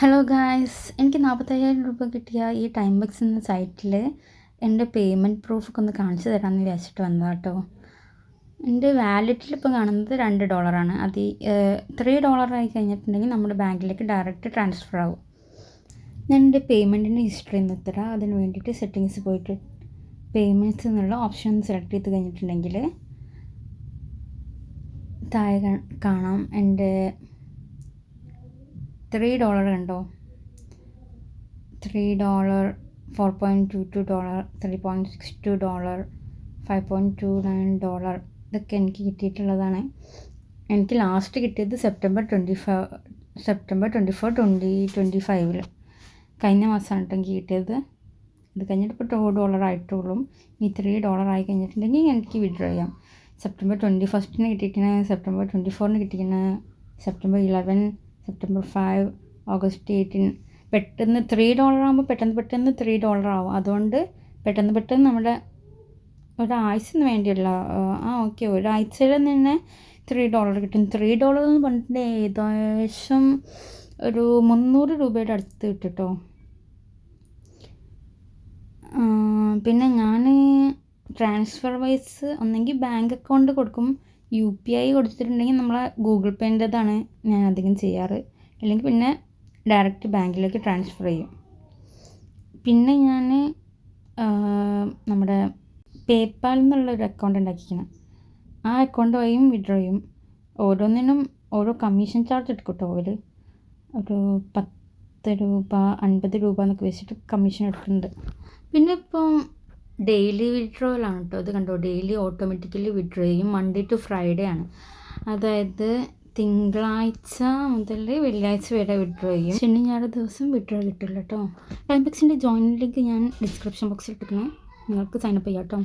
Hello guys, എനിക്ക് 45,000 രൂപ കിട്ടിയ ഈ ടൈംബക്സ് എന്ന സൈറ്റിൽ എൻ്റെ പേയ്മെൻറ്റ് പ്രൂഫൊക്കെ ഒന്ന് കാണിച്ചു തരാമെന്ന് വിചാരിച്ചിട്ട് വന്നതാണ് കേട്ടോ. എൻ്റെ വാലറ്റിൽ ഇപ്പോൾ കാണുന്നത് $2 അത് $3 ആയി കഴിഞ്ഞിട്ടുണ്ടെങ്കിൽ നമ്മുടെ ബാങ്കിലേക്ക് ഡയറക്റ്റ് ട്രാൻസ്ഫർ ആവും. ഞാൻ എൻ്റെ പേയ്മെൻറ്റിൻ്റെ ഹിസ്റ്ററി ഒന്ന് തരാം. അതിന് വേണ്ടിയിട്ട് സെറ്റിങ്സ് പോയിട്ട് പേയ്മെൻറ്റ്സ് എന്നുള്ള ഓപ്ഷൻ സെലക്ട് ചെയ്ത് കഴിഞ്ഞിട്ടുണ്ടെങ്കിൽ താഴെ കാണാം എൻ്റെ $3 കണ്ടോ. $3, $4.22, $3.62, $5.29 ഇതൊക്കെ എനിക്ക് കിട്ടിയിട്ടുള്ളതാണ്. എനിക്ക് ലാസ്റ്റ് കിട്ടിയത് സെപ്റ്റംബർ 24, 2025 കഴിഞ്ഞ മാസമാണ് കേട്ടോ എനിക്ക് കിട്ടിയത്. ഇത് കഴിഞ്ഞിട്ട് ഇപ്പോൾ $2 ആയിട്ടുള്ളൂ. ഈ $3 ആയി കഴിഞ്ഞിട്ടുണ്ടെങ്കിൽ എനിക്ക് വിഡ്രോ ചെയ്യാം. സെപ്റ്റംബർ 21 കിട്ടിയിരിക്കുന്നത്, സെപ്റ്റംബർ 24 കിട്ടിയിരിക്കുന്നത്, സെപ്റ്റംബർ 11, സെപ്റ്റംബർ 5, ഓഗസ്റ്റ് 18. പെട്ടെന്ന് $3 ആകുമ്പോൾ പെട്ടെന്ന് $3 ആവും. അതുകൊണ്ട് പെട്ടെന്ന് നമ്മുടെ ഒരാഴ്ചന് വേണ്ടിയല്ല, ഓക്കെ, ഒരാഴ്ചയിൽ തന്നെ $3 കിട്ടും. $3 എന്ന് പറഞ്ഞിട്ട് ഏകദേശം ഒരു 300 രൂപയുടെ അടുത്ത് കിട്ടും. പിന്നെ ഞാൻ ട്രാൻസ്ഫർ വൈസ് ഒന്നെങ്കിൽ ബാങ്ക് അക്കൗണ്ട് കൊടുക്കും, UPI കൊടുത്തിട്ടുണ്ടെങ്കിൽ നമ്മളെ ഗൂഗിൾ പേൻ്റെതാണ് ഞാൻ അധികം ചെയ്യാറ്. അല്ലെങ്കിൽ പിന്നെ ഡയറക്റ്റ് ബാങ്കിലേക്ക് ട്രാൻസ്ഫർ ചെയ്യും. പിന്നെ ഞാൻ നമ്മുടെ പേപ്പാൽ നിന്നുള്ളൊരു അക്കൗണ്ട് ഉണ്ടാക്കിക്കണം. ആ അക്കൗണ്ട് വഴിയും വിഡ്രോ ചെയ്യും. ഓരോന്നിനും ഓരോ കമ്മീഷൻ ചാർജ് എടുക്കും കേട്ടോ. ഒരു $10, $50 എന്നൊക്കെ വെച്ചിട്ട് കമ്മീഷൻ എടുക്കുന്നുണ്ട്. പിന്നെ ഇപ്പം ഡെയിലി വിഡ്രോയിലാണ് കേട്ടോ. ഇത് കണ്ടോ, ഡെയിലി ഓട്ടോമാറ്റിക്കലി വിഡ്രോ ചെയ്യും. മൺഡേ ടു ഫ്രൈഡേ ആണ്. അതായത് തിങ്കളാഴ്ച മുതൽ വെള്ളിയാഴ്ച വരെ വിഡ്രോ ചെയ്യും. ശനി ഞായർ ദിവസം വിഡ്രോ കിട്ടില്ല കേട്ടോ. ടൈംബക്സിൻ്റെ ജോയിൻ ലിങ്ക് ഞാൻ ഡിസ്ക്രിപ്ഷൻ ബോക്സിൽ ഇട്ടിരിക്കണേ, നിങ്ങൾക്ക് സൈനപ്പ് ചെയ്യാം കേട്ടോ.